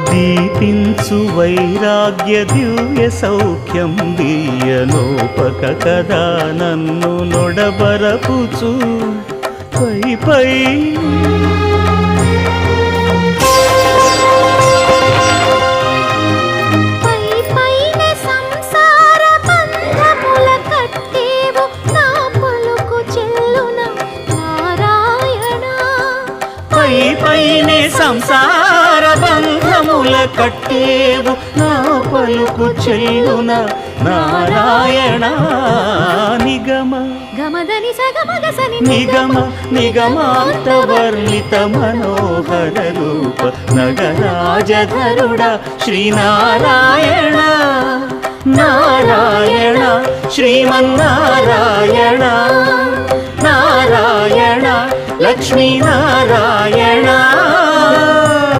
దీపించు వైరాగ్య దివ్య సౌఖ్యం దీయలోపక కదా నన్ను నొడబరపుచు పై పై పైనే సంసార బంధముల కట్టేవు నా పలుకు చెల్లున నారాయణ నిగమ నిగమ నిగమాంతవర్ణిత మనోహర రూప నగరాజధరుడ శ్రీనారాయణ నారాయణ శ్రీమన్నారాయణ నారాయణ లక్ష్మీ నారాయణ